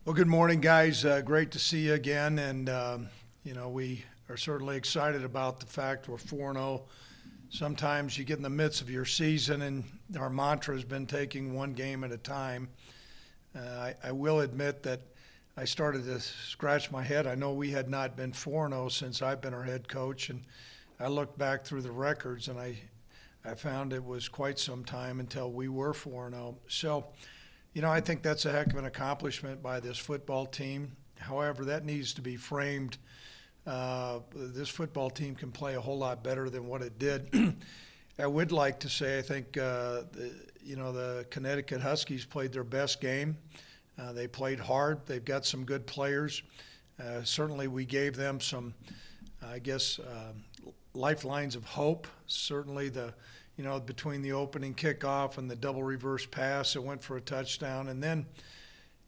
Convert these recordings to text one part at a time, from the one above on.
Well, good morning, guys. Great to see you again. And, we are certainly excited about the fact we're 4-0. Sometimes you get in the midst of your season, and our mantra has been taking one game at a time. I will admit that I started to scratch my head. I know we had not been 4-0 since I've been our head coach, and I looked back through the records, and I found it was quite some time until we were 4-0. So, I think that's a heck of an accomplishment by this football team. However, that needs to be framed. This football team can play a whole lot better than what it did. I would like to say I think, the Connecticut Huskies played their best game. They played hard. They've got some good players. Certainly we gave them some, lifelines of hope. Certainly between the opening kickoff and the double reverse pass, it went for a touchdown. And then,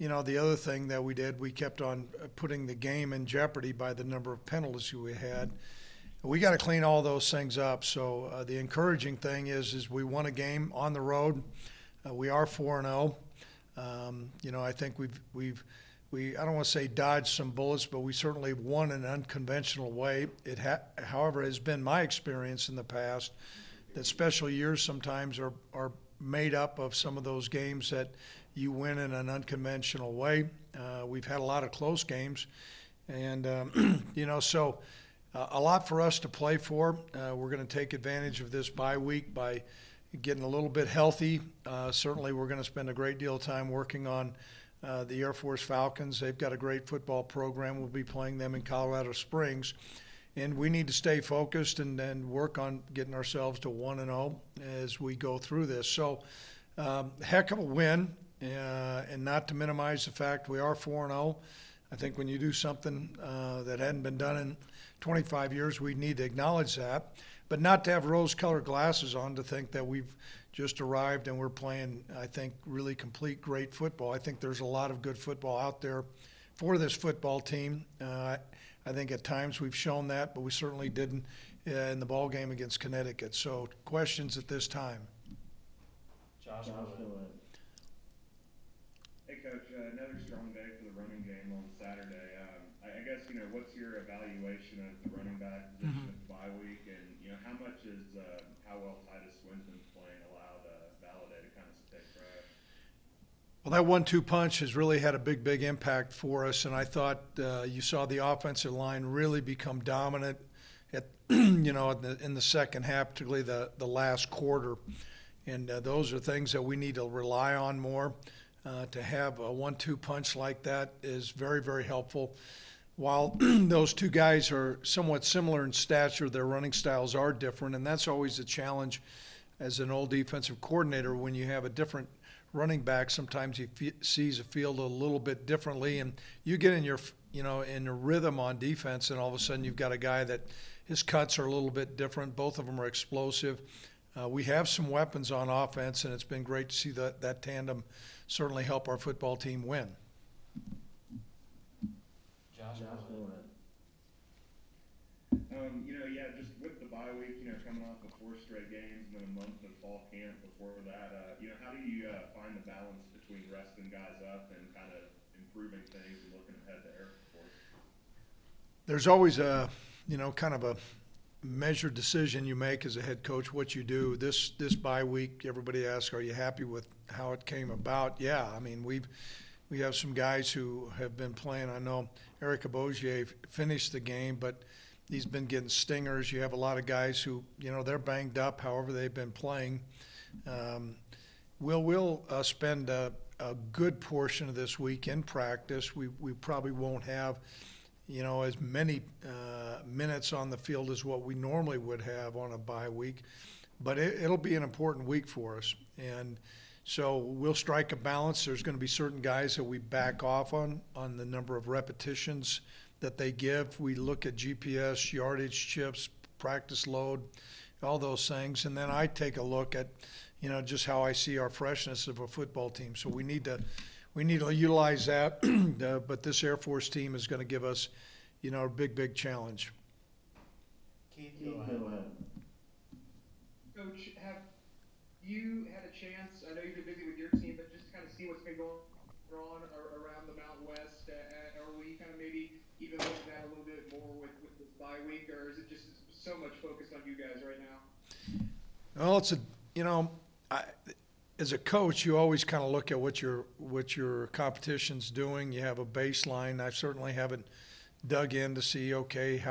the other thing that we did, we kept on putting the game in jeopardy by the number of penalties we had. We got to clean all those things up. So the encouraging thing is we won a game on the road. We are 4-0. I think I don't want to say dodged some bullets, but we certainly won in an unconventional way. However, has been my experience in the past that special years sometimes are made up of some of those games that you win in an unconventional way. We've had a lot of close games, and so a lot for us to play for. We're going to take advantage of this bye week by getting a little bit healthy. Certainly we're going to spend a great deal of time working on the Air Force Falcons. They've got a great football program. We'll be playing them in Colorado Springs. And we need to stay focused and work on getting ourselves to 1-0 as we go through this. So, heck of a win, and not to minimize the fact we are 4-0. I think when you do something that hadn't been done in 25 years, we need to acknowledge that. But not to have rose-colored glasses on to think that we've just arrived and we're playing, I think, really complete great football. I think there's a lot of good football out there for this football team. I think at times we've shown that, but we certainly didn't in the ball game against Connecticut. So questions at this time. Josh. Hey, Coach, another strong day for the running game on Saturday. I guess, what's your evaluation of the running back position at the bye week, and, how much is how well Titus Swinton's playing allowed Valladay to kind of stay fresh? Well, that 1-2 punch has really had a big impact for us, and I thought you saw the offensive line really become dominant at in the second half, particularly the last quarter. And those are things that we need to rely on more. To have a 1-2 punch like that is very, very helpful. While those two guys are somewhat similar in stature, their running styles are different, and that's always a challenge as an old defensive coordinator when you have a different running back. Sometimes he sees a field a little bit differently, and you get in your rhythm on defense, and all of a sudden you've got a guy that his cuts are a little bit different. Both of them are explosive. We have some weapons on offense, and it's been great to see that tandem certainly help our football team win. Josh. Just with the bye week, coming off of 4 straight games and then a month of fall camp before that, how do you find the balance between resting guys up and kind of improving things and looking ahead to Air Force? There's always kind of a measured decision you make as a head coach, what you do. This bye week, everybody asks, are you happy with how it came about? Yeah, I mean, we have some guys who have been playing. I know Eric Abogier finished the game, but he's been getting stingers. You have a lot of guys who, they're banged up, however they've been playing. We'll spend a good portion of this week in practice. We probably won't have, as many minutes on the field as what we normally would have on a bye week, but it'll be an important week for us. And so we'll strike a balance. There's going to be certain guys that we back off on the number of repetitions that they give. We look at GPS, yardage, chips, practice load, all those things. And then I take a look at, just how I see our freshness of a football team. So we need to utilize that. But this Air Force team is going to give us, a big challenge. Keith, go ahead. Coach, have you had a chance, I know you've been busy with your team, but just to kind of see what's been going on around the Mountain West, so much focus on you guys right now? Well, it's as a coach, you always kind of look at what your competition's doing. You have a baseline. I certainly haven't dug in to see, okay,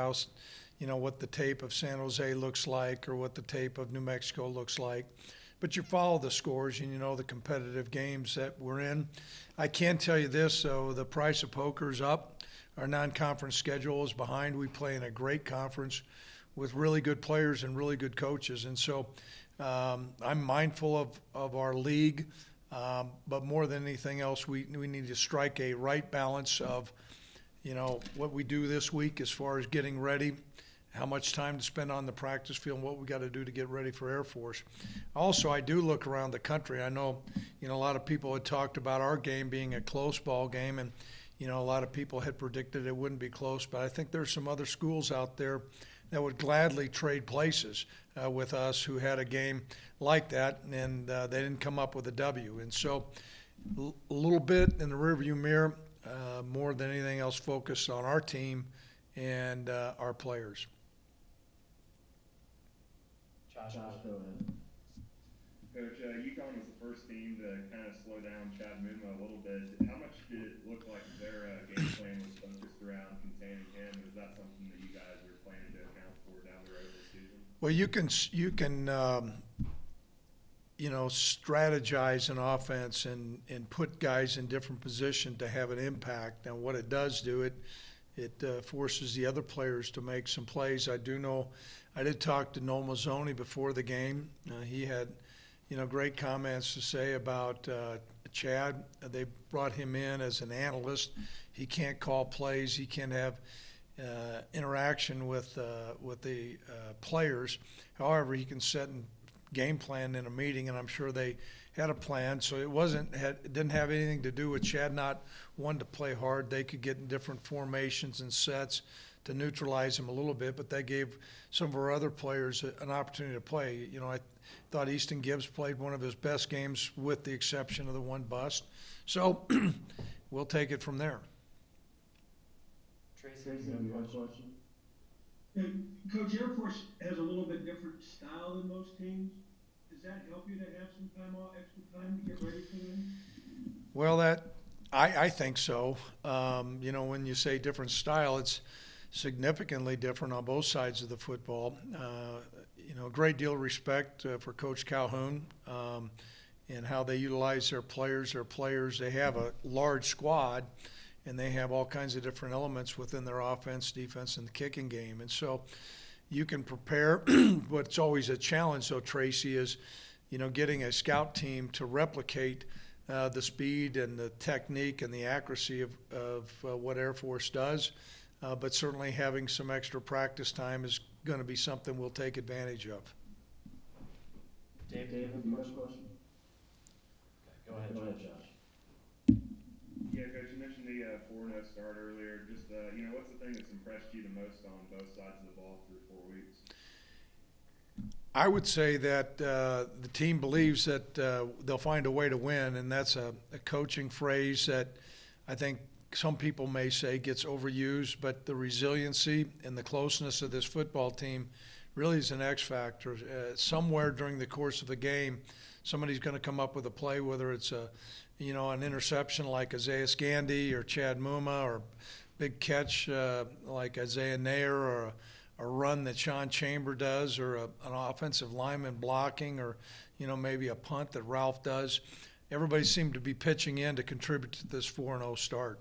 what the tape of San Jose looks like or what the tape of New Mexico looks like. But you follow the scores and you know the competitive games that we're in. I can tell you this, so the price of poker's up. Our non-conference schedule is behind. We play in a great conference with really good players and really good coaches. And so I'm mindful of our league, but more than anything else, we need to strike a right balance of, what we do this week as far as getting ready, how much time to spend on the practice field, and what we got to do to get ready for Air Force. Also, I do look around the country. I know, a lot of people had talked about our game being a close ball game, and, a lot of people had predicted it wouldn't be close, but I think there's some other schools out there that would gladly trade places with us who had a game like that, and they didn't come up with a W. And so a little bit in the rearview mirror, more than anything else, focused on our team and our players. Josh, go ahead. Coach, UConn was the first team to kind of slow down Chad Muma a little bit. How much did it look like their game plan was focused around containing him? Is that something that you guys are planning to account for down the road this season? Well, you can strategize an offense and put guys in different positions to have an impact. Now, what it does do, it forces the other players to make some plays. I do know, I did talk to Noel Mazzoni before the game. He had, great comments to say about Chad. They brought him in as an analyst. He can't call plays. He can't have interaction with the players. However, he can set and game plan in a meeting, and I'm sure they had a plan. So it didn't have anything to do with Chad not wanting to play hard. They could get in different formations and sets to neutralize him a little bit, but that gave some of our other players an opportunity to play. I thought Easton Gibbs played one of his best games with the exception of the one bust. So we'll take it from there. Tracy, you have a question? Coach, Air Force has a little bit different style than most teams. Does that help you to have some time off, extra time to get ready for them? Well, I think so. When you say different style, it's significantly different on both sides of the football. A great deal of respect for Coach Calhoun and how they utilize their players. They have a large squad, and they have all kinds of different elements within their offense, defense, and the kicking game. And so you can prepare. What's always a challenge, though, Tracy, is, getting a scout team to replicate the speed and the technique and the accuracy of what Air Force does. But certainly having some extra practice time is going to be something we'll take advantage of. Dave, you have a question? Okay, go ahead, Josh. Yeah, Coach, you mentioned the 4-0 start earlier. Just, what's the thing that's impressed you the most on both sides of the ball through 4 weeks? I would say that the team believes that they'll find a way to win, and that's a coaching phrase that I think some people may say gets overused, but the resiliency and the closeness of this football team really is an X factor. Somewhere during the course of the game, somebody's going to come up with a play, whether it's an interception like Isaiah Scandy or Chad Muma, or big catch like Isaiah Nair, or a run that Sean Chamber does, or an offensive lineman blocking, or maybe a punt that Ralph does. Everybody seemed to be pitching in to contribute to this 4-0 start.